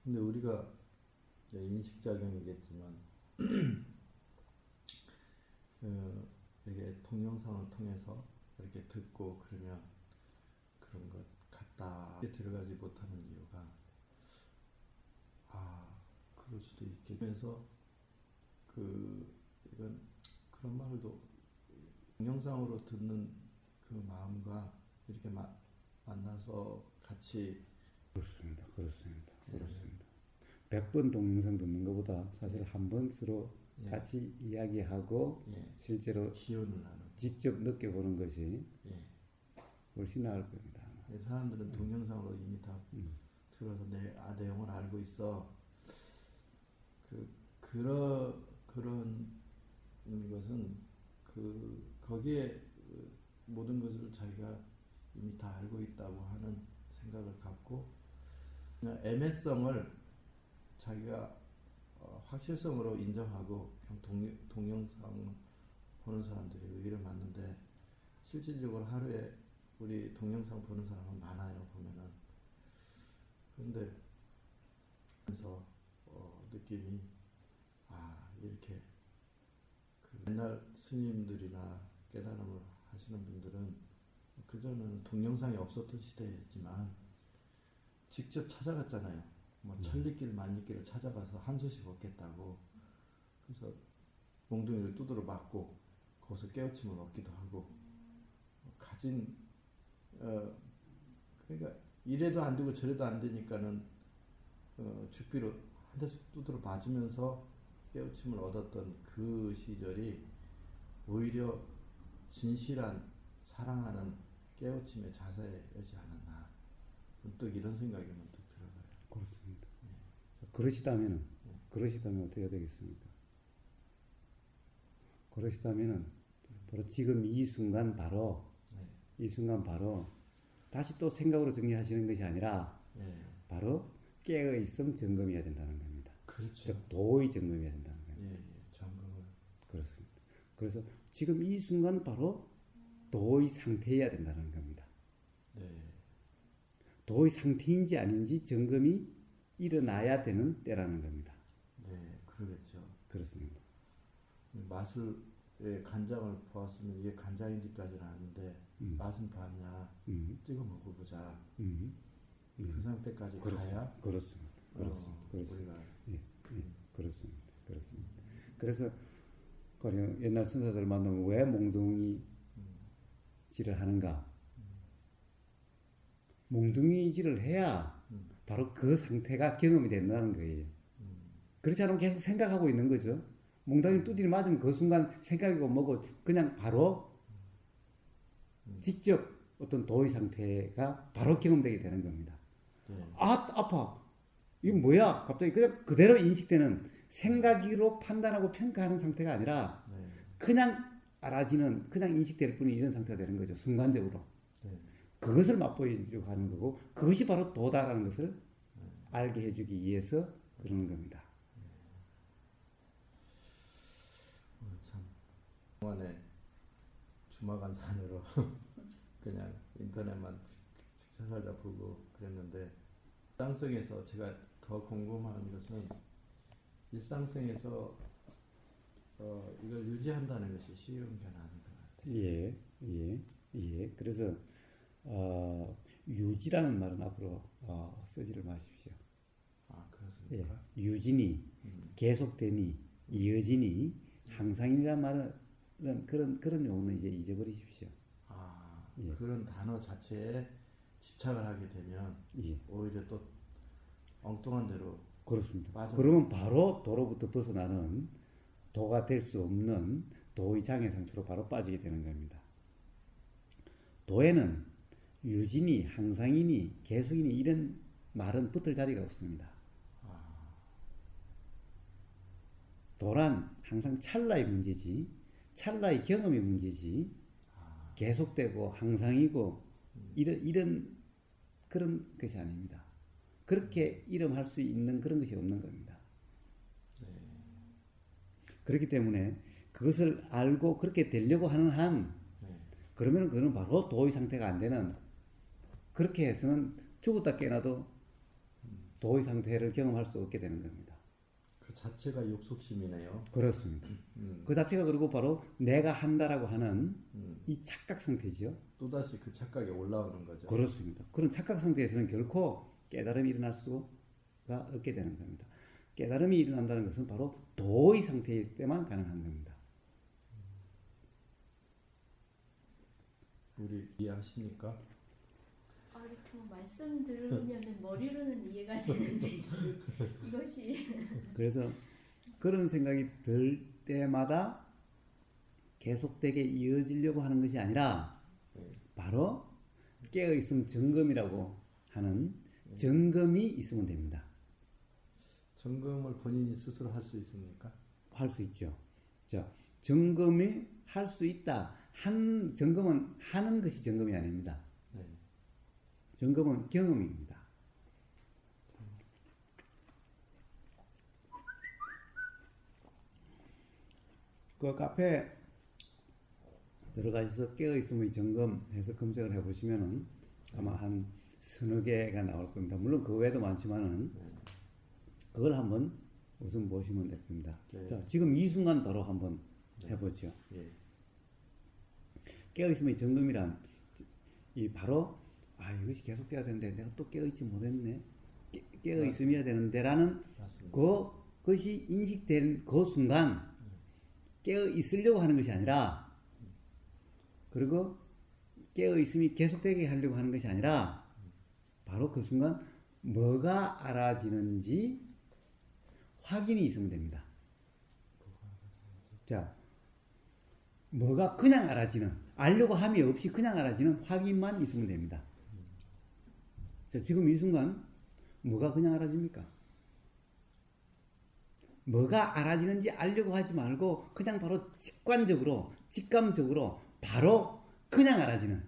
근데 우리가 인식작용이겠지만 이렇게 동영상을 통해서 이렇게 듣고 그러면 그런 것 같다 들어가지 못하는 이유가 그럴 수도 있겠면서 이건 그런 말도 동영상으로 듣는 그 마음과 이렇게 만나서 같이 그렇습니다. 100번 동영상 듣는 것보다 사실 한 번 서로 같이 이야기하고 실제로 기원을 하는 직접 느껴보는 것이 훨씬 나을 겁니다. 사람들은 동영상으로 이미 다 들어서 내용을 알고 있어. 그런 것은 거기에 모든 것을 자기가 이미 다 알고 있다고 하는 생각을 갖고 그냥 애매성을 자기가 확실성으로 인정하고 그냥 동영상 보는 사람들이 의외로 많은데 실질적으로 하루에 우리 동영상 보는 사람은 많아요. 보면은. 그런데 그래서 느낌이 이렇게 옛날 스님들이나 깨달음을 하시는 분들은 그전에는 동영상이 없었던 시대였지만 직접 찾아갔잖아요. 뭐 천리길 만리길을 찾아가서 한 수씩 얻겠다고. 그래서 몽둥이를 두드려 맞고 거기서 깨우침을 얻기도 하고 가진 그러니까 이래도 안 되고 저래도 안 되니까는 죽비로 한 대씩 두드려 맞으면서 깨우침을 얻었던 그 시절이 오히려 진실한 사랑하는 깨우침의 자세이지 않았나. 문득 이런 생각이 문득 들어가요. 그렇습니다. 자, 그러시다면 어떻게 해야 되겠습니까? 그러시다면은 바로 지금 이 순간 바로 다시 또 생각으로 정리하시는 것이 아니라 바로 깨어 있음 점검해야 된다는 겁니다. 그렇죠. 즉 도의 점검해야 된다는 겁니다. 점검을. 그렇습니다. 그래서 지금 이 순간 바로 도의 상태여야 된다는 겁니다. 도의 상태인지 아닌지 점검이 일어나야 되는 때라는 겁니다. 그러겠죠. 그렇습니다. 맛을 간장을 보았으면 이게 간장인지까지는 아는데 맛은 봤냐 찍어 먹어보자. 그 상태까지 가야 그렇습니다. 우리가 그렇습니다. 그래서 옛날 선사들 만나면 왜 몽둥이질을 하는가? 몽둥이질을 해야 바로 그 상태가 경험이 된다는 거예요. 그렇지 않으면 계속 생각하고 있는 거죠. 몽둥이 두드려 맞으면 그 순간 생각이고 뭐고 그냥 바로 직접 어떤 도의 상태가 바로 경험되게 되는 겁니다. 아파. 이거 뭐야? 갑자기 그냥 그대로 인식되는 생각으로 판단하고 평가하는 상태가 아니라 그냥 알아지는 그냥 인식될 뿐인 이런 상태가 되는 거죠. 순간적으로. 그것을 맛보여주고 하는 거고 그것이 바로 도다라는 것을 알게 해주기 위해서 그러는 겁니다. 참 동안에 주마간 산으로 그냥 인터넷만 픽사살다 보고 그랬는데 일상성에서 제가 더 궁금한 것은 일상성에서 이걸 유지한다는 것이 쉬운 게 아닌 것 같아요. 그래서 유지라는 말은 앞으로 쓰지를 마십시오. 그렇습니까? 유진이, 계속되니, 이어지니, 항상이라는 말은 그런 용어는 이제 잊어버리십시오. 그런 단어 자체에 집착을 하게 되면 오히려 또 엉뚱한 대로 그렇습니다. 그러면 바로 도로부터 벗어나는 도가 될 수 없는 도의 장애 상태로 바로 빠지게 되는 겁니다. 도에는 유진이, 항상이니, 계속이니 이런 말은 붙을 자리가 없습니다. 도란 항상 찰나의 문제지, 찰나의 경험의 문제지, 계속되고 항상이고 이런 그런 것이 아닙니다. 그렇게 이름할 수 있는 그런 것이 없는 겁니다. 그렇기 때문에 그것을 알고 그렇게 되려고 하는 한 그러면 그건 바로 도의 상태가 안 되는, 그렇게 해서는 죽었다 깨어나도 도의 상태를 경험할 수 없게 되는 겁니다. 그 자체가 욕속심이네요. 그렇습니다. 그 자체가 그리고 바로 내가 한다라고 하는 이 착각 상태지요. 또다시 그 착각에 올라오는 거죠. 그렇습니다. 그런 착각 상태에서는 결코 깨달음이 일어날 수가 없게 되는 겁니다. 깨달음이 일어난다는 것은 바로 도의 상태일 때만 가능한 겁니다. 우리 이해하십니까? 이렇게 말씀 들으면 머리로는 이해가 되는데 이것이 그래서 그런 생각이 들 때마다 계속되게 이어지려고 하는 것이 아니라 바로 깨어있음 점검이라고 하는 점검이 있으면 됩니다. 점검을 본인이 스스로 할 수 있습니까? 할 수 있죠. 자, 점검이 할 수 있다. 점검은 하는 것이 점검이 아닙니다. 네. 점검은 경험입니다. 그 카페 들어가셔서 깨어있음의 점검해서 검색을 해보시면은 아마 한 서너 개가 나올 겁니다. 물론 그 외에도 많지만은 그걸 한번 우선 보시면 될 겁니다. 네. 자, 지금 이 순간 바로 한번 해보죠. 예. 깨어있음의 점검이란 이 바로 이것이 계속돼야 되는데 내가 또 깨어있지 못했네. 깨어있음이어야 되는데라는 맞습니다. 그것이 인식된 그 순간 깨어있으려고 하는 것이 아니라 그리고 깨어있음이 계속되게 하려고 하는 것이 아니라 바로 그 순간 뭐가 알아지는지 확인이 있으면 됩니다. 자, 뭐가 그냥 알려고 함이 없이 그냥 알아지는 확인만 있으면 됩니다. 자, 지금 이 순간 뭐가 그냥 알아집니까? 뭐가 알아지는지 알려고 하지 말고 그냥 바로 직감적으로 바로 그냥 알아지는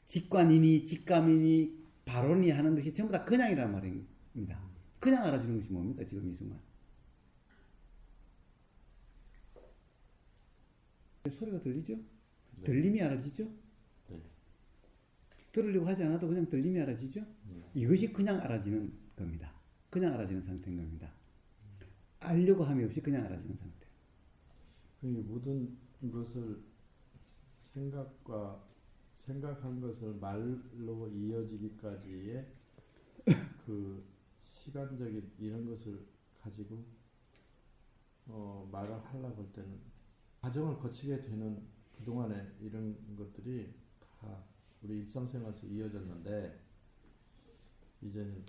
직관이니 직감이니 발언이 하는 것이 전부 다 그냥이라는 말입니다. 그냥 알아주는 것이 뭡니까? 지금 이 순간. 소리가 들리죠? 네. 들림이 알아지죠? 네. 들으려고 하지 않아도 그냥 들림이 알아지죠? 이것이 그냥 알아지는 겁니다. 그냥 알아지는 상태인 겁니다. 알려고 함이 없이 그냥 알아지는 상태. 이 모든 것을 생각한 것을 말로 이어지기까지의 그 시간적인 이런 것을 가지고 말을 하려고 할 때는 과정을 거치게 되는 그동안의 이런 것들이 다 우리 일상생활에서 이어졌는데 이제는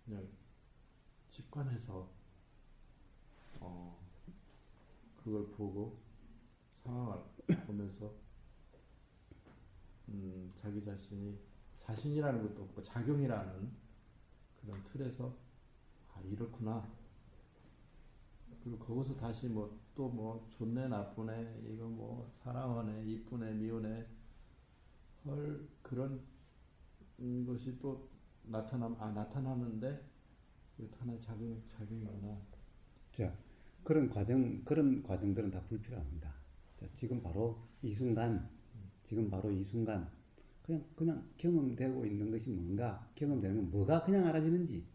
그냥 직관해서 그걸 보고 상황을 보면서 자기 자신이라는 것도 없고 작용이라는 그런 틀에서 이렇구나. 그리고 거기서 다시 또 좋네 나쁘네 이거 사랑하네 이쁘네 미우네 헐 그런 것이 또 나타나는데 이거 하나의 작용이구나. 자, 그런 과정들은 다 불필요합니다. 자, 지금 바로 이 순간 그냥 경험되고 있는 것이 뭔가, 경험되는 건 뭐가 그냥 알아지는지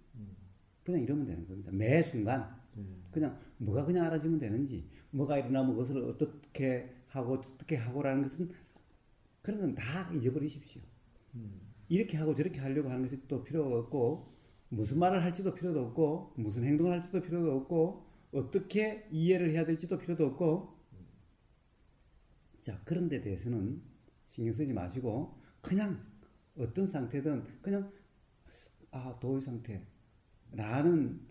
그냥 이러면 되는 겁니다. 매 순간 그냥 뭐가 그냥 알아지면 되는지, 뭐가 일어나면 그것을 어떻게 하고라는 것은 그런 건 다 잊어버리십시오. 이렇게 하고 저렇게 하려고 하는 것이 또 필요가 없고, 무슨 말을 할지도 필요도 없고, 무슨 행동을 할지도 필요도 없고, 어떻게 이해를 해야 될지도 필요도 없고. 자, 그런 데 대해서는 신경 쓰지 마시고 그냥 어떤 상태든 그냥 도의 상태라는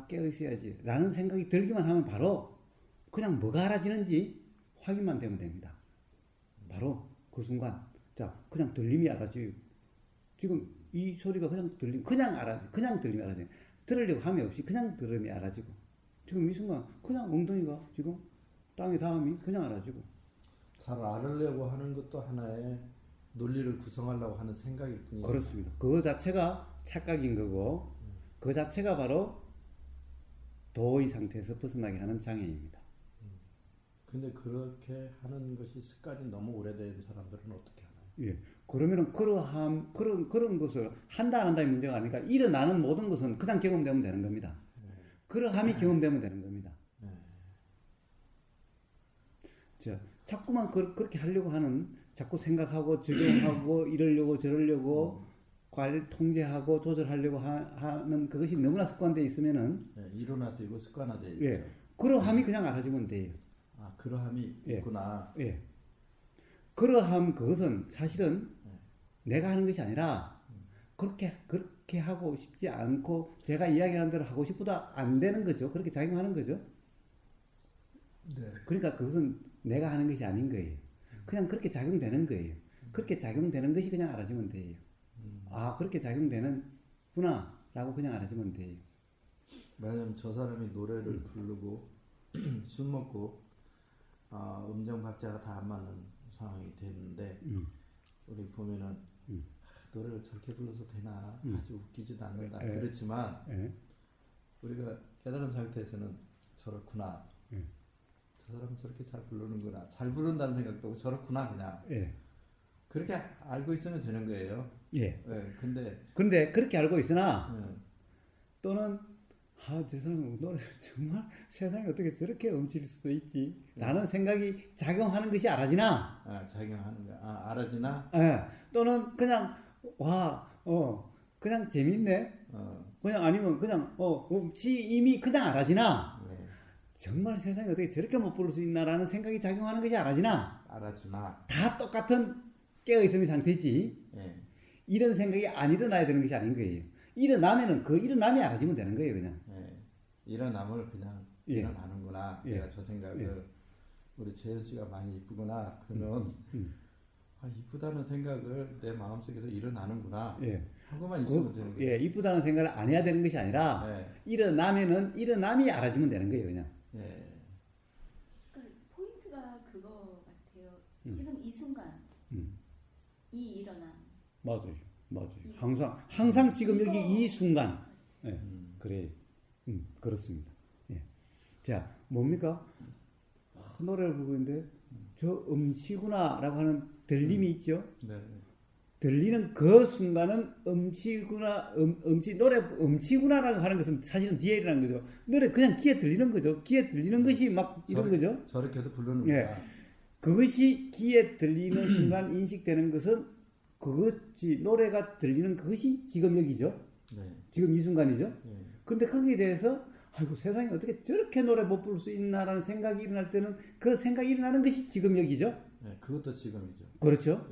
깨어 있어야지 라는 생각이 들기만 하면 바로 그냥 뭐가 알아지는지 확인만 되면 됩니다. 바로 그 순간 그냥 들림이 알아져요. 지금 이 소리가 그냥 들림이 알아져요. 들으려고 함이 없이 그냥 들음이 알아지고, 지금 이 순간 그냥 엉덩이가 지금 땅에 닿음이 그냥 알아지고. 잘 알으려고 하는 것도 하나의 논리를 구성하려고 하는 생각일 뿐이에요. 그렇습니다. 그 자체가 착각인 거고, 그 자체가 바로 도의 상태에서 벗어나게 하는 장애입니다. 근데 그렇게 하는 것이 습관이 너무 오래된 사람들은 어떻게 하나요? 예. 그러면은 그런 것을 한다 안 한다의 문제가 아니니까 일어나는 모든 것은 그냥 경험되면 되는 겁니다. 그러함이 경험되면 되는 겁니다. 자, 자꾸만 그렇게 하려고 하는 자꾸 생각하고 적용하고 이러려고 저러려고 통제하고 조절하려고 하는 그것이 너무나 습관되어 있으면은 이론화되고 습관화되어 있죠. 예. 그러함이 그냥 알아지면 돼요. 아, 그러함이 예. 있구나. 예. 그러함 그것은 사실은 내가 하는 것이 아니라 그렇게 하고 싶지 않고 제가 이야기하는 대로 하고 싶어도 안 되는 거죠. 그렇게 작용하는 거죠. 네. 그러니까 그것은 내가 하는 것이 아닌 거예요. 그냥 그렇게 작용되는 거예요. 그렇게 작용되는 것이 그냥 알아지면 돼요. 아, 그렇게 작용되는구나 라고 그냥 알아지면 돼요. 왜냐면 저 사람이 노래를 부르고 술 먹고 음정 박자가 다 안 맞는 상황이 됐는데 우리 보면은 노래를 저렇게 불러서 되나 아주 웃기지도 않는다. 그렇지만 우리가 깨달은 상태에서는 저렇구나. 저 사람은 저렇게 잘 부르는구나. 잘 부른다는 생각도 저렇구나 그냥. 그렇게 알고 있으면 되는 거예요. 예. 근데 그렇게 알고 있으나 또는 저 사람 노래 정말 세상에 어떻게 저렇게 엄칠 수도 있지 라는 생각이 작용하는 것이 알아지나 작용하는 거야. 알아지나? 또는 그냥 그냥 재밌네 그냥 아니면 그냥 이미 그냥 알아지나 정말 세상에 어떻게 저렇게 못 부를 수 있나라는 생각이 작용하는 것이 알아지나 다 똑같은 깨어있음의 상태지 이런 생각이 안 일어나야 되는 것이 아닌 거예요. 일어나면은 그 일어남이 알아지면 되는 거예요, 그냥. 일어남을 그냥 일어나는구나. 내가 저 생각을 우리 재현 씨가 많이 이쁘구나. 그러면 이쁘다는 생각을 내 마음속에서 일어나는구나. 하고만 있으면 되는 거예요. 이쁘다는 생각을 안 해야 되는 것이 아니라 일어나면은 일어남이 알아지면 되는 거예요, 그냥. 그러니까 포인트가 그거 같아요. 지금 이 순간 이 일어남. 맞아요. 항상 지금 여기 이 순간. 그래. 그렇습니다. 자, 뭡니까? 노래를 부르고 있는데 저 음치구나라고 하는 들림이 있죠. 들리는 그 순간은 노래 음치구나라고 하는 것은 사실은 뒤에 일어나는 거죠. 노래 그냥 귀에 들리는 거죠. 귀에 들리는 것이 막 이런 거죠. 저렇게도 부르는 거야. 그것이 귀에 들리는 순간 인식되는 것은 그것이 노래가 들리는 그것이 지금 여기죠. 지금 이 순간이죠. 그런데 거기에 대해서 아이고 세상에 어떻게 저렇게 노래 못 부를 수 있나라는 생각이 일어날 때는 그 생각이 일어나는 것이 지금 여기죠. 그것도 지금이죠. 그렇죠.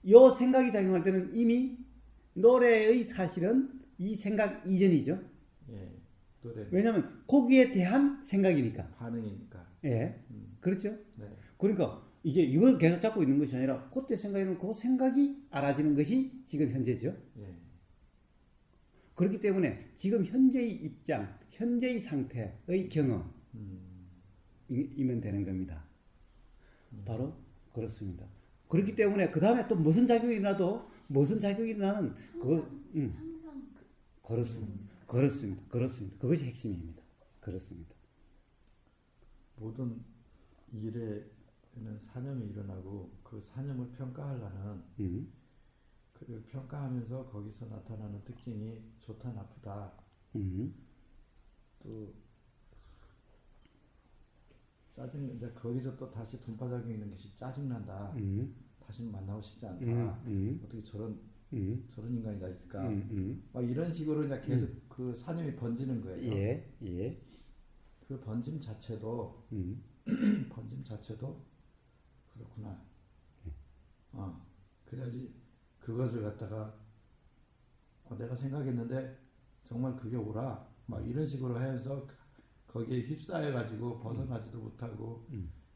이 생각이 작용할 때는 이미 노래의 사실은 이 생각 이전이죠. 왜냐하면 거기에 대한 생각이니까. 반응이니까. 그렇죠. 그러니까 이제 이걸 계속 잡고 있는 것이 아니라 그때 생각이면 그 생각이 알아지는 것이 지금 현재죠. 그렇기 때문에 지금 현재의 입장, 현재의 상태의 경험이면 되는 겁니다. 바로 그렇습니다. 그렇기 때문에 그 다음에 또 무슨 작용이 일어나도 항상 그렇습니다. 그것이 핵심입니다. 그렇습니다. 모든 일에는 사념이 일어나고 그 사념을 평가하려는 그 평가하면서 거기서 나타나는 특징이 좋다 나쁘다 또 짜증 이제 거기서 또 다시 분파작용이 있는 것이 짜증난다 다시는 만나고 싶지 않다 어떻게 저런 인간이 다 있을까 막 이런 식으로 이제 계속 그 사념이 번지는 거예요. 그 번짐 자체도 그렇구나. 그래야지 그것을 갖다가 내가 생각했는데 정말 그게 오라 막 이런 식으로 해서 거기에 휩싸여 가지고 벗어나지도 못하고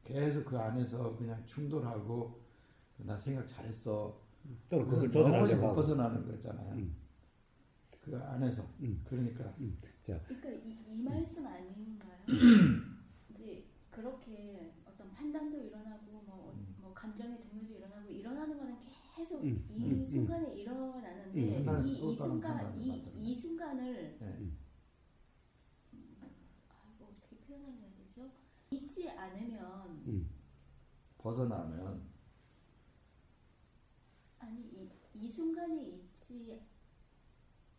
계속 그 안에서 그냥 충돌하고 나 생각 잘했어. 또 그것을 조절하려고 못 벗어나는 거잖아요. 그 안에서 그러니까 이 말씀 아닌가요? 이제 그렇게 어떤 판단도 일어나고 뭐 감정의 동요도 일어나고 일어나는 거는 계속 이 순간에 일어나는데 이 순간을 어떻게 표현해야 되죠? 잊지 않으면 벗어나면 이 순간에 있지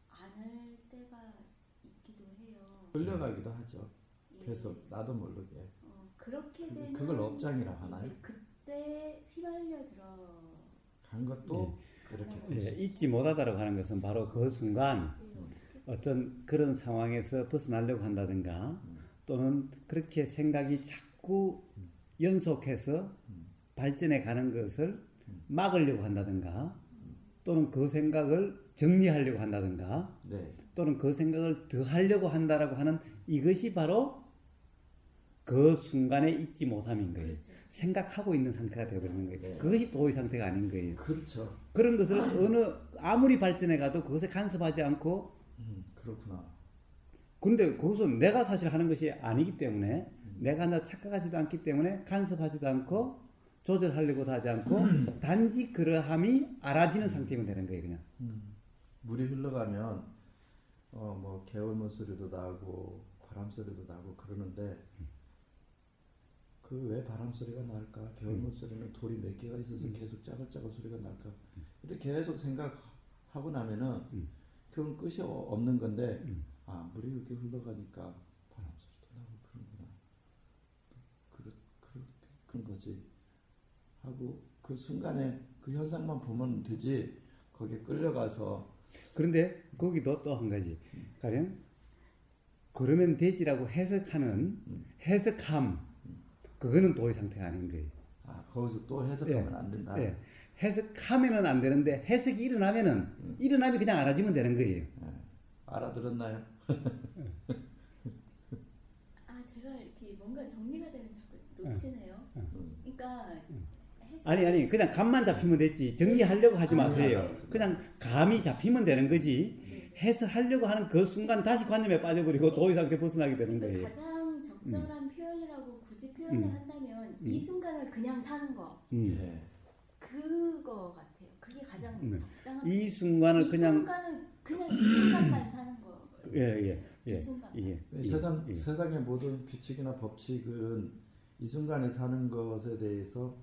않을 때가 있기도 해요. 끌려가기도 하죠. 예. 계속 나도 모르게. 그렇게 되면 그걸 업장이라 하나요? 이제 그때 휘말려 들어. 간 것도 그렇게 잊지 못하다라고 하는 것은 바로 그 순간 어떤 그런 상황에서 벗어나려고 한다든가 또는 그렇게 생각이 자꾸 연속해서 발전해 가는 것을 막으려고 한다든가 또는 그 생각을 정리하려고 한다든가 네. 또는 그 생각을 더 하려고 한다라고 하는 이것이 바로 그 순간에 잊지 못함인 거예요. 그렇죠. 생각하고 있는 상태가 되어버리는 거예요. 네. 그것이 도의 상태가 아닌 거예요. 그렇죠. 그런 것을 아무리 발전해 가도 그것에 간섭하지 않고 그렇구나. 근데 그것은 내가 사실 하는 것이 아니기 때문에 내가 나 착각하지도 않기 때문에 간섭하지도 않고 조절하려고도 하지 않고 단지 그러함이 알아지는 상태면 되는 거예요. 그냥. 물이 흘러가면 뭐 개울물 소리도 나고 바람 소리도 나고 그러는데 그 왜 바람 소리가 날까? 개울물 소리는 돌이 몇 개가 있어서 계속 짜글짜글 소리가 날까? 이렇게 계속 생각하고 나면은 그건 끝이 없는 건데 아 물이 이렇게 흘러가니까 바람 소리도 나고 그런구나. 그런 거지 하고 그 순간에 그 현상만 보면 되지 거기에 끌려가서 그런데 거기도 또 한 가지. 가령 그러면 되지라고 해석하는 해석함 그거는 도의 상태가 아닌 거예요. 아 거기서 또 해석하면 안 된다. 예. 해석하면은 안 되는데 해석이 일어나면은 일어나면 그냥 알아지면 되는 거예요. 알아들었나요? 제가 이렇게 뭔가 정리가 되면 자꾸 놓치네요. 그러니까 아니 그냥 감만 잡히면 됐지 정리하려고 하지 마세요. 네. 그냥 감이 잡히면 되는 거지. 해석하려고 하는 그 순간 다시 관념에 빠져버리고 도의 상태 벗어나게 되는 거예요. 가장 적절한 표현이라고 굳이 표현을 한다면 이 순간을 그냥 사는 거 예. 그거 같아요. 그게 가장 적당한. 이 순간을 그냥 그냥 이 순간만 사는 거. 예. 이 순간. 세상의 모든 규칙이나 법칙은 이 순간에 사는 것에 대해서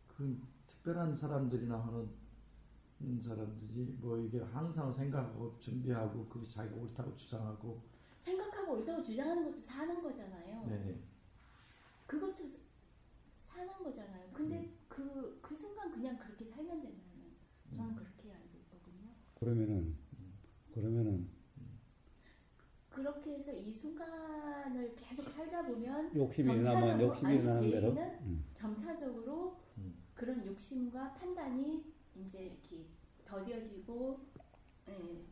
그 특별한 사람들이나 하는 사람들이 뭐 이게 항상 생각하고 준비하고 그것이 자기가 옳다고 주장하고 생각하고 옳다고 주장하는 것도 사는 거잖아요. 네. 그것도 사는 거잖아요. 근데 그 순간 그냥 그렇게 살면 된다는 저는 그렇게 알고 있거든요. 그러면은 그렇게 해서 이 순간을 계속 살다 보면 욕심이 일어나면 욕심이 일어나는 대로 점차적으로 그런 욕심과 판단이 이제 이렇게 더뎌지고 뭐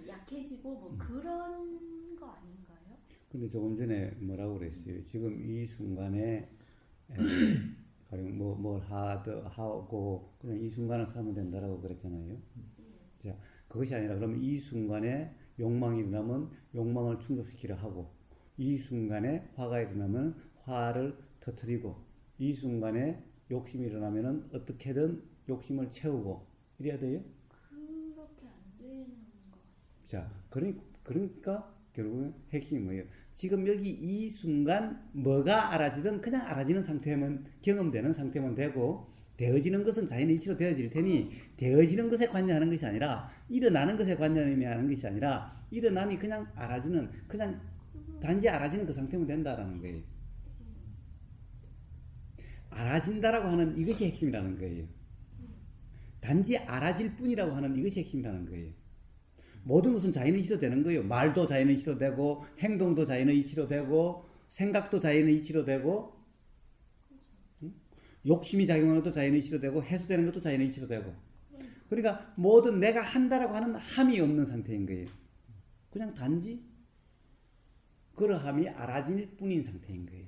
약해지고 뭐 그런 거 아닌가요? 근데 조금 전에 뭐라고 그랬어요? 지금 이 순간에 가령 뭘 하고 그냥 이 순간을 살면 된다라고 그랬잖아요. 자, 그것이 아니라 그러면 이 순간에 욕망이 일어나면 욕망을 충족시키려 하고 이 순간에 화가 일어나면 화를 터뜨리고 이 순간에 욕심이 일어나면은 어떻게든 욕심을 채우고 이래야 돼요? 그렇게 안 되는 것 같아요. 자, 그러니까 결국은 핵심이 뭐예요? 지금 여기 이 순간 뭐가 알아지든 그냥 알아지는 상태면 경험되는 상태면 되고 되어지는 것은 자연의 이치로 되어질 테니 되어지는 것에 관여하는 것이 아니라 일어나는 것에 관여하는 것이 아니라 일어남이 그냥 알아지는 그냥 단지 알아지는 그 상태면 된다라는 거예요. 알아진다라고 하는 이것이 핵심이라는 거예요. 단지 알아질 뿐이라고 하는 이것이 핵심이라는 거예요. 모든 것은 자연의 이치로 되는 거예요. 말도 자연의 이치로 되고 행동도 자연의 이치로 되고 생각도 자연의 이치로 되고 욕심이 작용하는 것도 자연의 이치로 되고 해소되는 것도 자연의 이치로 되고 그러니까 모든 내가 한다라고 하는 함이 없는 상태인 거예요. 그냥 단지 그러함이 알아질 뿐인 상태인 거예요.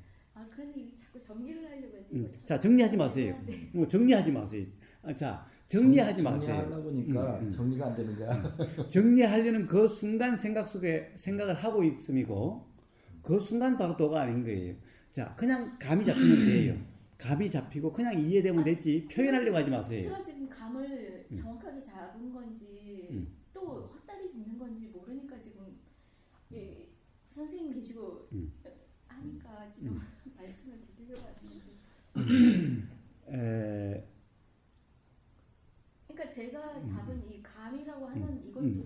그런데 자꾸 정리를 하려고 해서 자, 정리하지 마세요. 정리하지 마세요. 자, 정리하지 마세요. 정리하려고 보니까 정리가 안 되는 거야. 정리하려는 그 순간 생각 속에 생각을 하고 있음이고 그 순간 바로 도가 아닌 거예요. 자, 그냥 감이 잡히면 돼요. 감이 잡히고 그냥 이해되면 됐지 표현하려고 하지 마세요. 제가 지금 감을 정확하게 잡은 건지 또 헛다리 짚는 건지 모르니까 지금 선생님 계시고 하니까 지금 말씀을 드리려고 하는데 그러니까 제가 잡은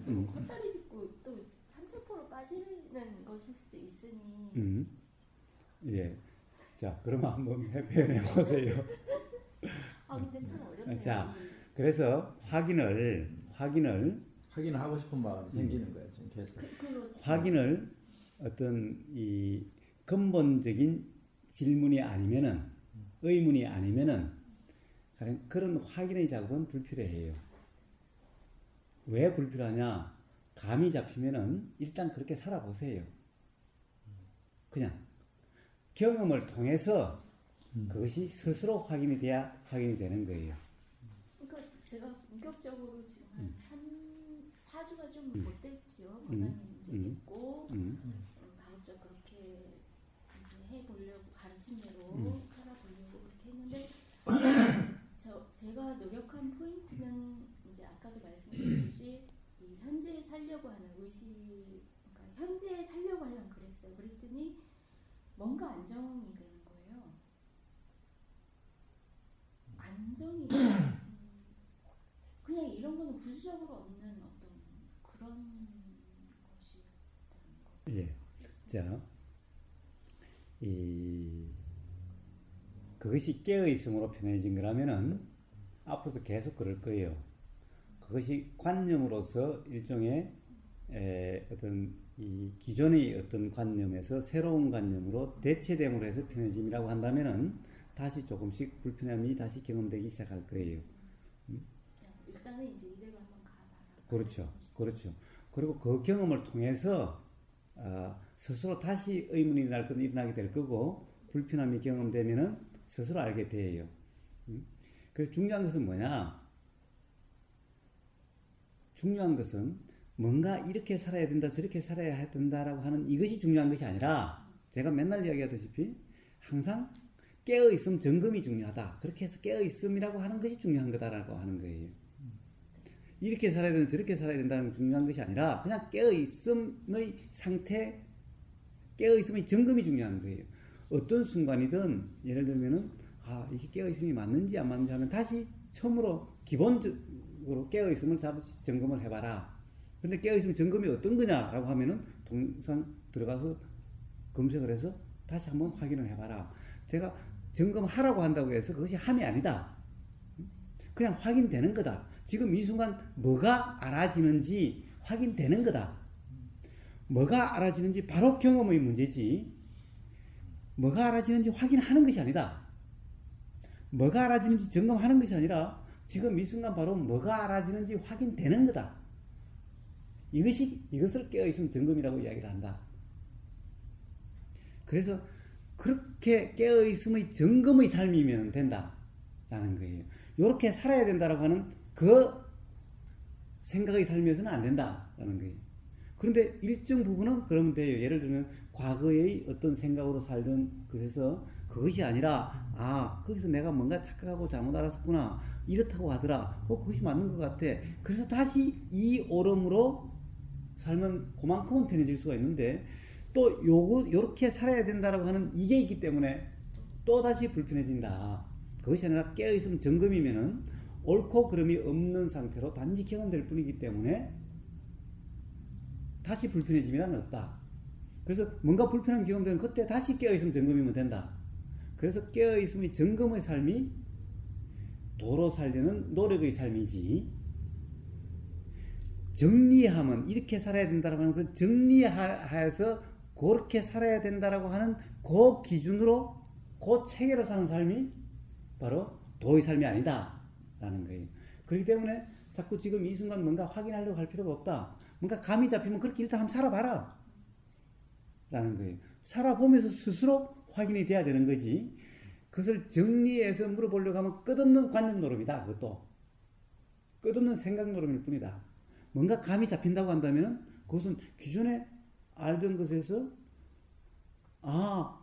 또 헛다리 짚고 또 삼천포로 빠지는 것일 수도 있으니. 예. 자, 그러면 한번 표현해 보세요. 근데 참 어렵네요. 자, 그래서 확인을 하고 싶은 마음이 생기는 거예요. 지금 계속. 그렇죠. 확인을 어떤 이 근본적인 질문이 아니면은 의문이 아니면은 그런 확인의 작업은 불필요해요. 왜 불필요하냐? 감이 잡히면은 일단 그렇게 살아보세요. 그냥 경험을 통해서 그것이 스스로 확인이 돼야 확인이 되는 거예요. 그러니까 제가 본격적으로 지금 한 4주가 좀 못됐지요. 과장님 이제 뵙고 가급적 그렇게 이제 해보려고 가르친 대로 살아보려고 그렇게 했는데 제가 노력한 포인트는 이제 아까도 말씀드렸듯이 이 현재에 살려고 하는 의식, 그러니까 현재에 살려고 하려고 그랬어요. 그랬더니 뭔가 안정이 되는 거예요. 안정이 그냥 이런 거는 부수적으로 얻는 어떤 그런 것이었던 거. 예. 자, 그것이 깨어 있음으로 편해진 거라면은 앞으로도 계속 그럴 거예요. 그것이 관념으로서 일종의 어떤 이 기존의 어떤 관념에서 새로운 관념으로 대체됨으로 해서 편해짐이라고 한다면은 다시 조금씩 불편함이 다시 경험되기 시작할 거예요. 일단은 이제 이대로 한번 가봐라. 그렇죠. 그렇죠. 그리고 그 경험을 통해서 스스로 다시 의문이 날 건 일어나게 될 거고 불편함이 경험되면은 스스로 알게 돼요. 그래서 중요한 것은 뭐냐? 중요한 것은 뭔가 이렇게 살아야 된다, 저렇게 살아야 된다라고 하는 이것이 중요한 것이 아니라 제가 맨날 이야기하다시피 항상 깨어있음 점검이 중요하다. 그렇게 해서 깨어있음이라고 하는 것이 중요한 거다라고 하는 거예요. 이렇게 살아야 된다, 저렇게 살아야 된다는 게 중요한 것이 아니라 그냥 깨어있음의 상태, 깨어있음의 점검이 중요한 거예요. 어떤 순간이든 예를 들면은 이게 깨어있음이 맞는지 안 맞는지 하면 다시 처음으로 기본적으로 깨어있음을 점검을 해봐라. 근데 깨어있음 점검이 어떤 거냐라고 하면은 동상 들어가서 검색을 해서 다시 한번 확인을 해봐라. 제가 점검하라고 한다고 해서 그것이 함이 아니다. 그냥 확인되는 거다. 지금 이 순간 뭐가 알아지는지 확인되는 거다. 뭐가 알아지는지 바로 경험의 문제지 뭐가 알아지는지 확인하는 것이 아니다. 뭐가 알아지는지 점검하는 것이 아니라 지금 이 순간 바로 뭐가 알아지는지 확인되는 거다. 이것을 깨어있음 점검이라고 이야기를 한다. 그래서 그렇게 깨어있음의 점검의 삶이면 된다라는 거예요. 이렇게 살아야 된다라고 하는 그 생각의 삶에서는 안 된다라는 거예요. 그런데 일정 부분은 그러면 돼요. 예를 들면 과거의 어떤 생각으로 살던 것에서 그것이 아니라 거기서 내가 뭔가 착각하고 잘못 알았었구나 이렇다고 하더라. 그것이 맞는 것 같아. 그래서 다시 이 오름으로 살면 그만큼은 편해질 수가 있는데 또 요렇게 살아야 된다라고 하는 이게 있기 때문에 또 다시 불편해진다. 그것이 아니라 깨어있으면 점검이면은 옳고 그름이 없는 상태로 단지 경험될 뿐이기 때문에 다시 불편해짐이란 없다. 그래서 뭔가 불편함이 경험되면 그때 다시 깨어있으면 점검이면 된다. 그래서 깨어있음의 점검의 삶이 도로 살려는 노력의 삶이지 정리하면 이렇게 살아야 된다라고 하면서 정리하여서 그렇게 살아야 된다라고 하는 그 기준으로 그 체계로 사는 삶이 바로 도의 삶이 아니다 라는 거예요. 그렇기 때문에 자꾸 지금 이 순간 뭔가 확인하려고 할 필요가 없다. 뭔가 감이 잡히면 그렇게 일단 한번 살아봐라 라는 거예요. 살아보면서 스스로 확인이 돼야 되는 거지. 그것을 정리해서 물어보려고 하면 끝없는 관념 노름이다. 그것도 끝없는 생각 노름일 뿐이다. 뭔가 감이 잡힌다고 한다면 그것은 기존에 알던 것에서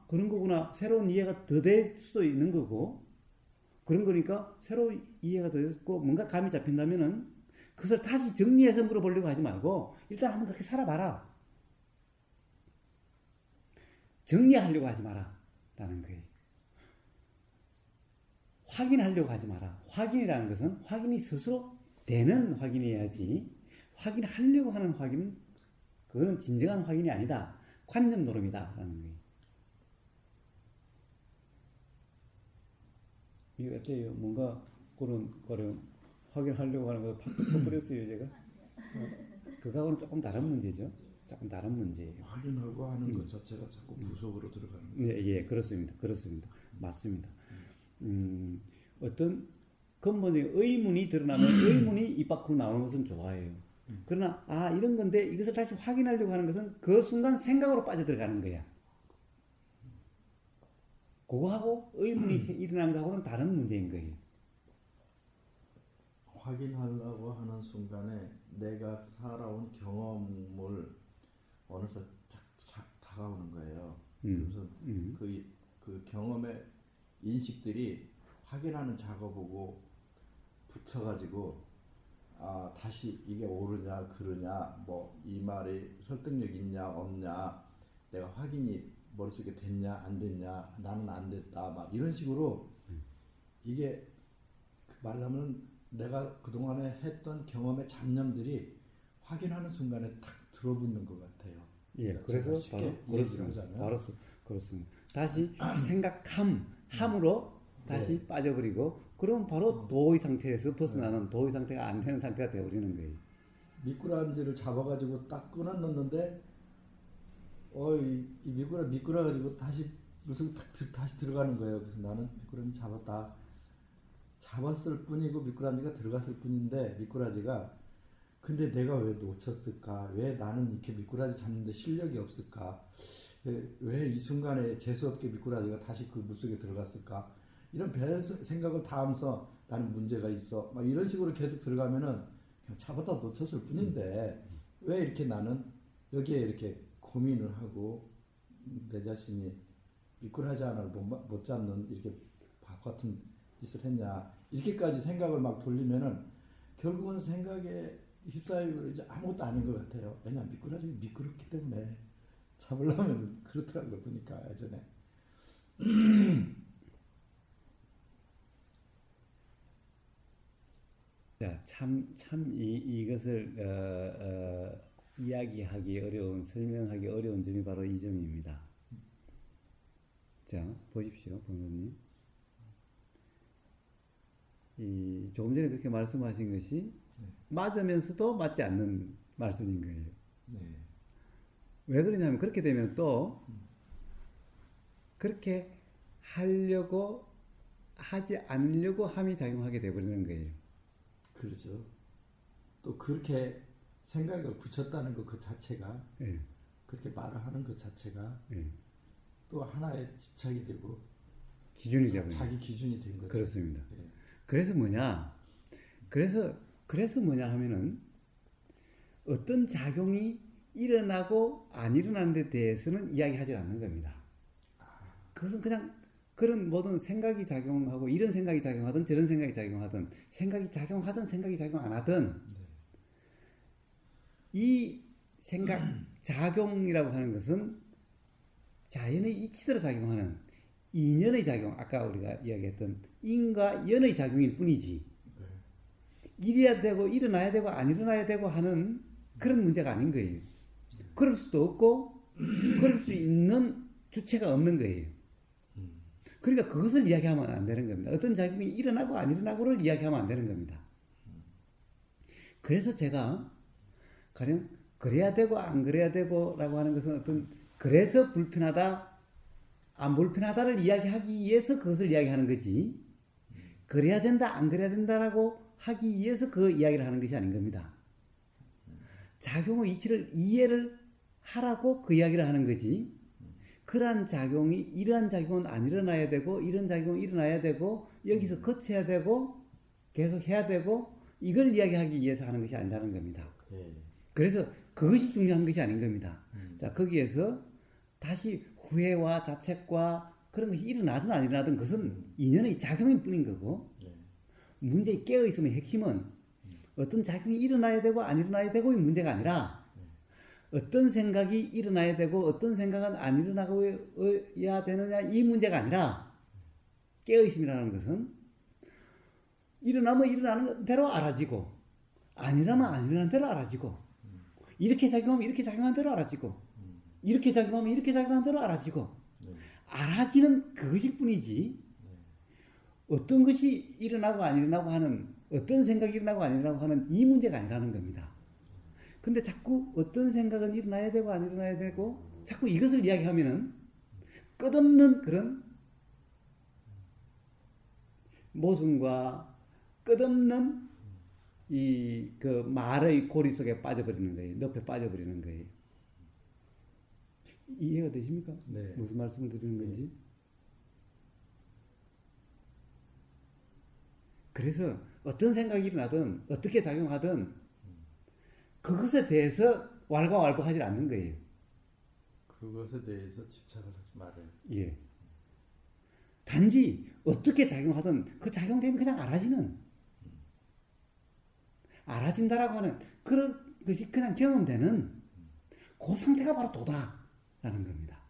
그런 거구나 새로운 이해가 더 될 수도 있는 거고 그런 거니까 새로운 이해가 더 됐고 뭔가 감이 잡힌다면은 그것을 다시 정리해서 물어보려고 하지 말고 일단 한번 그렇게 살아봐라. 정리하려고 하지 마라 라는 거예요. 확인하려고 하지 마라. 확인이라는 것은 확인이 스스로 되는 확인이어야지 확인하려고 하는 확인은 그거는 진정한 확인이 아니다. 관념 노름이다라는 거예요. 이게 어때요? 뭔가 그런 거를 확인하려고 하는 거 바꿔버렸어요 제가. 그거하고는 조금 다른 문제죠. 조금 다른 문제예요. 확인하고 하는 것 자체가 자꾸 구속으로 들어가는 거예요. 네, 예, 그렇습니다. 그렇습니다. 맞습니다. 어떤 근본적인 의문이 드러나면 의문이 입 밖으로 나오는 것은 좋아해요. 그러나 이런 건데 이것을 다시 확인하려고 하는 것은 그 순간 생각으로 빠져들어가는 거야. 그거하고 의문이 일어난 거하고는 다른 문제인 거예요. 확인하려고 하는 순간에 내가 살아온 경험을 어느새 다가오는 거예요. 그래서 그 경험의 인식들이 확인하는 작업하고 붙여가지고 다시 이게 옳으냐 그르냐 뭐 이 말이 설득력 있냐 없냐 내가 확인이 머릿속에 됐냐 안 됐냐 나는 안 됐다 막 이런 식으로 이게 말하자면 내가 그동안에 했던 경험의 잡념들이 확인하는 순간에 탁 들어붙는 것 같아요. 예, 그래서 바로 그렇습니다. 바로 그렇습니다. 다시 생각함으로 다시 빠져버리고 그럼 바로 도의 상태에서 벗어나는 도의 상태가 안 되는 상태가 되어버리는 거예요. 미꾸라지를 잡아가지고 딱 끊어놓는데 이 미꾸라 가지고 다시 무슨 다시 들어가는 거예요. 그래서 나는 미꾸라지 잡았을 뿐이고 미꾸라지가 들어갔을 뿐인데 미꾸라지가 근데 내가 왜 놓쳤을까? 왜 나는 이렇게 미꾸라지 잡는데 실력이 없을까? 왜 이 순간에 재수없게 미꾸라지가 다시 그 물속에 들어갔을까? 이런 생각을 다 하면서 나는 문제가 있어. 막 이런 식으로 계속 들어가면은 그냥 잡았다 놓쳤을 뿐인데 왜 이렇게 나는 여기에 이렇게 고민을 하고 내 자신이 미꾸라지 하나를 못 잡는 이렇게 밥 같은 짓을 했냐. 이렇게까지 생각을 막 돌리면은 결국은 생각에 휩싸이고 이제 아무것도 아닌 것 같아요. 왜냐 미꾸라지 미끄럽기 때문에 잡으려면 그렇더라고요. 보니까 예전에. 자, 이것을 이야기하기 어려운, 설명하기 어려운 점이 바로 이 점입니다. 자, 보십시오, 본사님. 조금 전에 그렇게 말씀하신 것이 맞으면서도 맞지 않는 말씀인 거예요. 네. 왜 그러냐면 그렇게 되면 또 그렇게 하려고 하지 않으려고 함이 작용하게 되어버리는 거예요. 그렇죠. 또 그렇게 생각을 굳혔다는 것 그 자체가 예. 그렇게 말을 하는 것 자체가 예. 또 하나의 집착이 되고 기준이 되고 자기 기준이 된 거죠. 그렇습니다. 예. 그래서 뭐냐? 그래서 뭐냐 하면은 어떤 작용이 일어나고 안 일어나는 데 대해서는 이야기하지 않는 겁니다. 그것은 그냥 그런 모든 생각이 작용하고 이런 생각이 작용하든 저런 생각이 작용하든 생각이 작용하든 생각이 작용 안 하든 이 생각 작용이라고 하는 것은 자연의 이치대로 작용하는 인연의 작용, 아까 우리가 이야기했던 인과 연의 작용일 뿐이지 일해야 되고 일어나야 되고 안 일어나야 되고 하는 그런 문제가 아닌 거예요. 그럴 수도 없고 그럴 수 있는 주체가 없는 거예요. 그러니까 그것을 이야기하면 안 되는 겁니다. 어떤 작용이 일어나고 안 일어나고를 이야기하면 안 되는 겁니다. 그래서 제가 가령 그래야 되고 안 그래야 되고 라고 하는 것은 어떤 그래서 불편하다 안 불편하다를 이야기하기 위해서 그것을 이야기하는 거지 그래야 된다 안 그래야 된다라고 하기 위해서 그 이야기를 하는 것이 아닌 겁니다. 작용의 이치를 이해를 하라고 그 이야기를 하는 거지 그러한 작용이 이러한 작용은 안 일어나야 되고 이런 작용은 일어나야 되고 여기서 거쳐야 되고 계속 해야 되고 이걸 이야기하기 위해서 하는 것이 아니라는 겁니다. 그래서 그것이 중요한 것이 아닌 겁니다. 자, 거기에서 다시 후회와 자책과 그런 것이 일어나든 안 일어나든 그것은 인연의 작용일 뿐인 거고 문제에 깨어있으면 핵심은 어떤 작용이 일어나야 되고 안 일어나야 되고의 문제가 아니라 어떤 생각이 일어나야 되고 어떤 생각은 안 일어나야 되느냐 이 문제가 아니라 깨어있음이라는 것은 일어나면 일어나는 대로 알아지고 아니라면 아니라는 대로 알아지고 이렇게 작용하면 이렇게 작용하는 대로 알아지고 이렇게 작용하면 이렇게 작용하는 대로 알아지고 알아지는 그것일 뿐이지 어떤 것이 일어나고 안 일어나고 하는 어떤 생각이 일어나고 안 일어나고 하는 이 문제가 아니라는 겁니다. 근데 자꾸 어떤 생각은 일어나야 되고 안 일어나야 되고 자꾸 이것을 이야기하면은 끝없는 그런 모순과 끝없는 이 그 말의 고리 속에 빠져버리는 거예요. 늪에 빠져버리는 거예요. 이해가 되십니까? 네. 무슨 말씀을 드리는 건지. 그래서 어떤 생각이 일어나든 어떻게 작용하든 그것에 대해서 왈가왈부하지 않는 거예요. 그것에 대해서 집착을 하지 말아요. 예. 단지 어떻게 작용하든 그 작용되면 그냥 알아진다라고 하는 그런 것이 그냥 경험되는 그 상태가 바로 도다라는 겁니다.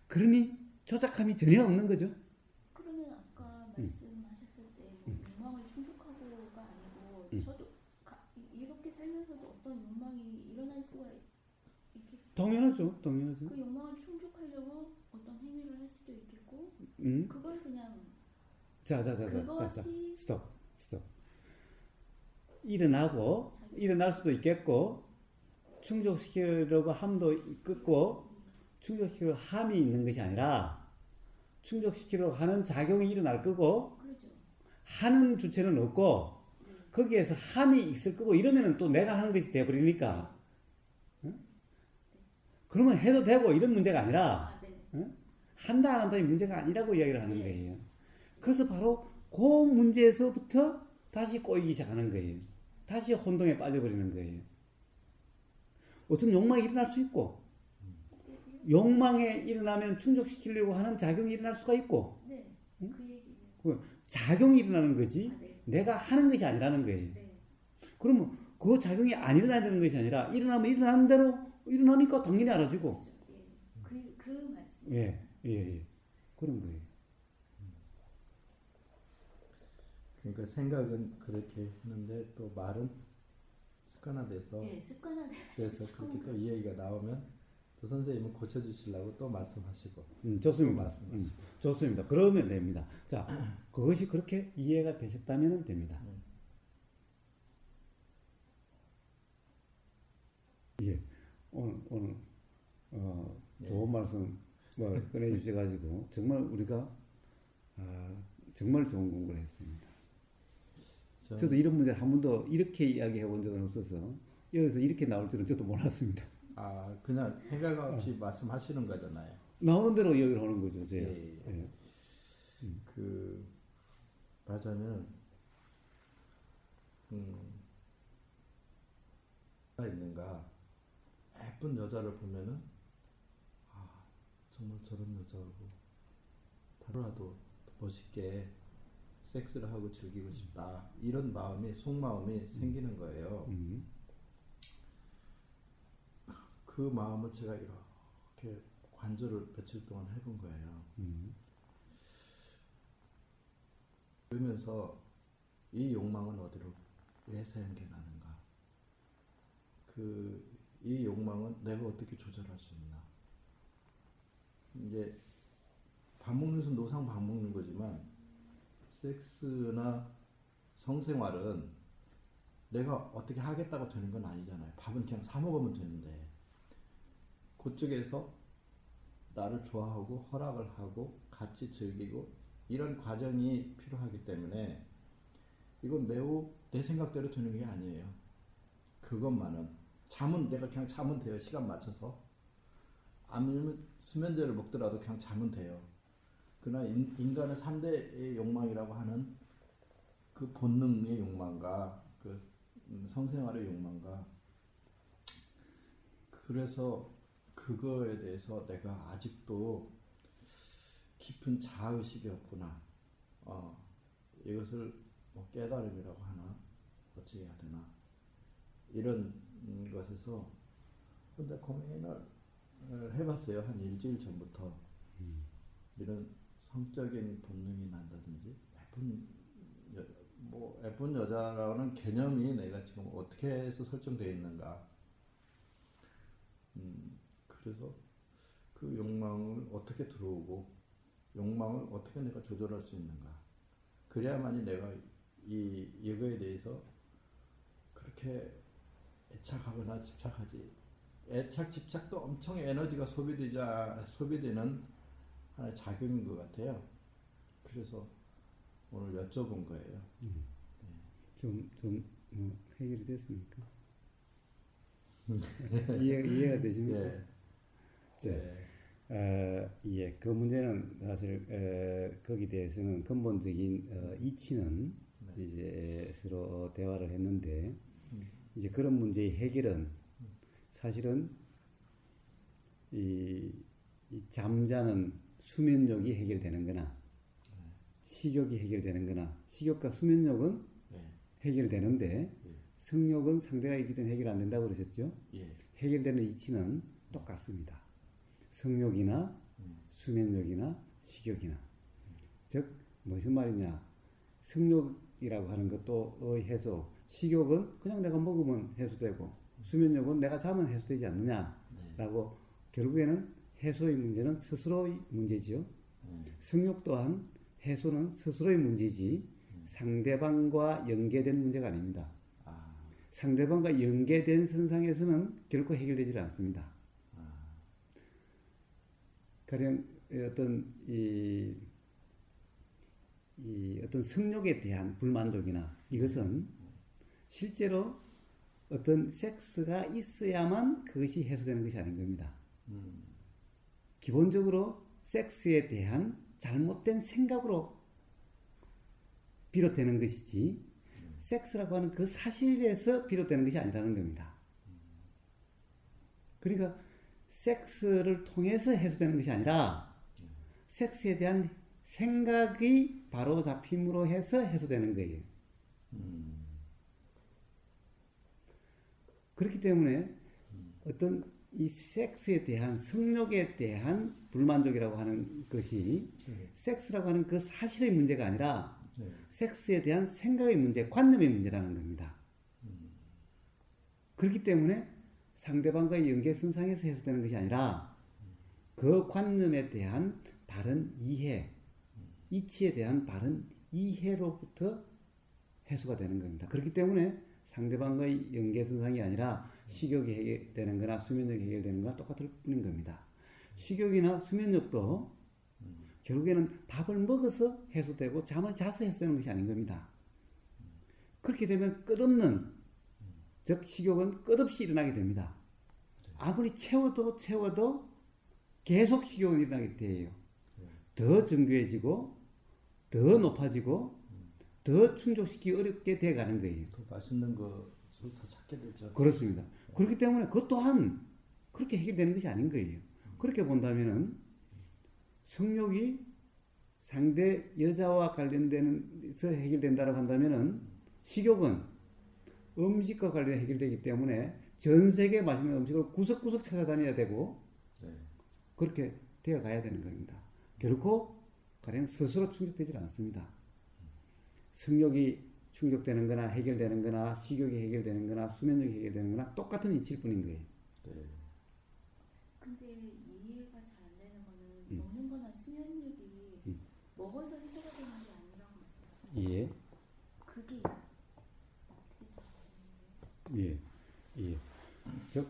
그러니 조작함이 전혀 없는 거죠. 그러면 아까 말씀하셨을 때 욕망을 충족하고가 아니고 저도 이렇게 살면서도 어떤 욕망이 일어날 수가 있겠고 당연하죠. 그 욕망을 충족하려고 어떤 행위를 할 수도 있겠고 그걸 그냥 자, 그것이 스톱. 일어날 수도 있겠고 충족시키려고 함도 있겠고 충족시키려고 함이 있는 것이 아니라 충족시키려고 하는 작용이 일어날 거고 그렇죠. 하는 주체는 없고 거기에서 함이 있을 거고 이러면은 또 내가 하는 것이 돼버리니까 그러면 해도 되고 이런 문제가 아니라 한다 안 한다의 문제가 아니라고 이야기를 하는 거예요. 그래서 바로 그 문제에서부터 다시 꼬이기 시작하는 거예요. 다시 혼동에 빠져버리는 거예요. 어떤 욕망이 일어날 수 있고 욕망에 일어나면 충족시키려고 하는 작용이 일어날 수가 있고 그 얘기예요. 그 작용이 일어나는 거지 내가 하는 것이 아니라는 거예요. 그러면 그 작용이 안 일어나야 되는 것이 아니라 일어나면 일어나는 대로 일어나니까 당연히 알아지고 그 말씀. 예. 그런 거예요. 그러니까 생각은 그렇게 하는데 또 말은 습관화돼서 그래서 그렇게 또 이야기가 나오면 또 선생님은 고쳐주시려고 또 말씀하시고 좋습니다. 좋습니다. 그러면 됩니다. 자, 그것이 그렇게 이해가 되셨다면 됩니다. 예, 오늘 좋은 말씀 꺼내주셔가지고 정말 우리가 정말 좋은 공부를 했습니다. 저도 이런 문제를 한 번도 이렇게 이야기해 본 적은 없어서 여기서 이렇게 나올 줄은 저도 몰랐습니다. 그냥 생각 없이 말씀하시는 거잖아요. 나오는 대로 이야기를 하는 거죠. 그 말하자면 있는가 예쁜 여자를 보면은 정말 저런 여자하고 하루라도 멋있게 섹스를 하고 즐기고 싶다 이런 마음이 속마음이 생기는 거예요. 그 마음을 제가 이렇게 관조를 며칠 동안 해본 거예요. 그러면서 이 욕망은 어디로 왜 생겨나는가? 이 욕망은 내가 어떻게 조절할 수 있나? 이제 밥 먹는 노상 밥 먹는 거지만 섹스나 성생활은 내가 어떻게 하겠다고 되는 건 아니잖아요. 밥은 그냥 사 먹으면 되는데 그쪽에서 나를 좋아하고 허락을 하고 같이 즐기고 이런 과정이 필요하기 때문에 이건 매우 내 생각대로 되는 게 아니에요. 그것만은 잠은 내가 그냥 자면 돼요. 시간 맞춰서 아니면 수면제를 먹더라도 그냥 자면 돼요. 그러나 인간의 3대의 욕망이라고 하는 그 본능의 욕망과 그 성생활의 욕망과 그래서 그거에 대해서 내가 아직도 깊은 자아의식이 없구나. 이것을 뭐 깨달음이라고 하나 어찌 해야 되나 이런 것에서 근데 고민을 해봤어요. 한 일주일 전부터 이런 성적인 본능이 난다든지 예쁜 뭐 예쁜 여자라는 개념이 내가 지금 어떻게 해서 설정되어 있는가. 그래서 그 욕망을 어떻게 들어오고 욕망을 어떻게 내가 조절할 수 있는가. 그래야만이 내가 이거에 대해서 그렇게 애착하거나 집착하지. 애착 집착도 엄청 에너지가 소비되는 하나의 작용인 것 같아요. 그래서 오늘 여쭤본 거예요. 좀 해결이 됐습니까? 이해가 되십니까? 예. 자, 예, 그 문제는 사실 거기 대해서는 근본적인 이치는 이제 서로 대화를 했는데 이제 그런 문제의 해결은 사실은 이 잠자는 수면력이 해결되는 거나 식욕이 해결되는 거나 식욕과 수면력은 해결되는데 성욕은 상대가 있기 때문에 해결 안 된다고 그러셨죠? 예. 해결되는 이치는 똑같습니다. 성욕이나 수면욕이나 식욕이나 즉 무슨 말이냐 성욕이라고 하는 것도 해소 식욕은 그냥 내가 먹으면 해소되고 수면욕은 내가 자면 해소되지 않느냐라고 결국에는 해소의 문제는 스스로의 문제지요. 성욕 또한 해소는 스스로의 문제지 상대방과 연계된 문제가 아닙니다. 상대방과 연계된 선상에서는 결코 해결되지 않습니다. 가령 어떤 어떤 성욕에 대한 불만족이나 이것은 실제로 어떤 섹스가 있어야만 그것이 해소되는 것이 아닌 겁니다. 기본적으로 섹스에 대한 잘못된 생각으로 비롯되는 것이지 섹스라고 하는 그 사실에서 비롯되는 것이 아니라는 겁니다. 그러니까 섹스를 통해서 해소되는 것이 아니라 섹스에 대한 생각이 바로 잡힘으로 해서 해소되는 거예요. 그렇기 때문에 어떤 이 섹스에 대한 성욕에 대한 불만족이라고 하는 것이 섹스라고 하는 그 사실의 문제가 아니라 섹스에 대한 생각의 문제, 관념의 문제라는 겁니다. 그렇기 때문에 상대방과의 연계선상에서 해소되는 것이 아니라 그 관념에 대한 바른 이해, 이치에 대한 바른 이해로부터 해소가 되는 겁니다. 그렇기 때문에 상대방과의 연계선상이 아니라 식욕이 해결되는 거나 수면욕이 해결되는 거나 똑같을 뿐인 겁니다. 식욕이나 수면욕도 결국에는 밥을 먹어서 해소되고 잠을 자서 해소되는 것이 아닌 겁니다. 그렇게 되면 끝없는, 즉 식욕은 끝없이 일어나게 됩니다. 아무리 채워도 계속 식욕은 일어나게 돼요. 더 정교해지고 더 높아지고 더 충족시키기 어렵게 돼가는 거예요. 더 맛있는 것을 더 찾게 되죠. 그렇습니다. 그렇기 때문에 그것 또한 그렇게 해결되는 것이 아닌 거예요. 그렇게 본다면은 성욕이 상대 여자와 관련돼서 해결된다고 한다면은 식욕은 음식과 관련 해결되기 때문에 전 세계 맛있는 음식을 구석구석 찾아다녀야 되고 그렇게 되어 가야 되는 겁니다. 결코 가령 스스로 충족되지 않습니다. 성욕이 충족되는 거나 해결되는 거나 식욕이 해결되는 거나 수면욕이 해결되는 거나 똑같은 이치일 뿐인 거예요. 근데 이해가 잘 안 되는 거는 먹는 거나 수면력이 먹어서 해소가 되는 게 아니라고 말씀하셨어요. 예. 그게 어떻게 잘 안 되는 예. 즉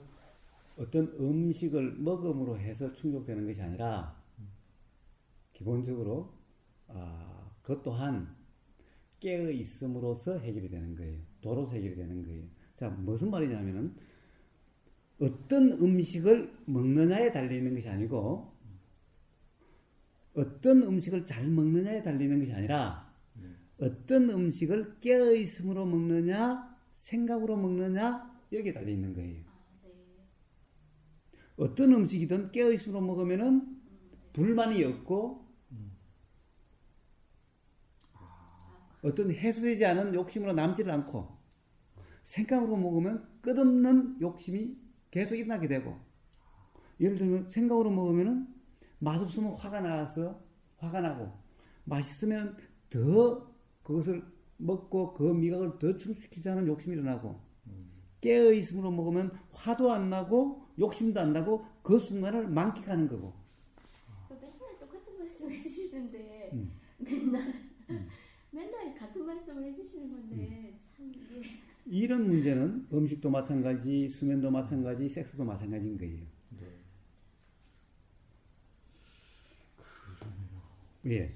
어떤 음식을 먹음으로 해서 충족되는 것이 아니라 기본적으로 그것 또한 깨어 있음으로써 해결이 되는 거예요. 도로서 해결이 되는 거예요. 자, 무슨 말이냐면은 어떤 음식을 먹느냐에 달리는 것이 아니고 어떤 음식을 잘 먹느냐에 달리는 것이 아니라 어떤 음식을 깨어 있음으로 먹느냐 생각으로 먹느냐 여기에 달려 있는 거예요. 어떤 음식이든 깨어 있음으로 먹으면은 불만이 없고 어떤 해소되지 않은 욕심으로 남지를 않고 생각으로 먹으면 끝없는 욕심이 계속 일어나게 되고 예를 들면 생각으로 먹으면은 맛없으면 화가 나고 맛있으면 더 그것을 먹고 그 미각을 더 충족시키자는 욕심이 일어나고 깨어 있음으로 먹으면 화도 안 나고 욕심도 안 나고 그 순간을 만끽하는 거고. 맨날 똑같은 말씀 해주시는데 맨날 같은 말씀을 해주시는 건데 참 이게 이런 문제는 음식도 마찬가지, 수면도 마찬가지, 섹스도 마찬가지인 거예요. 네. 예.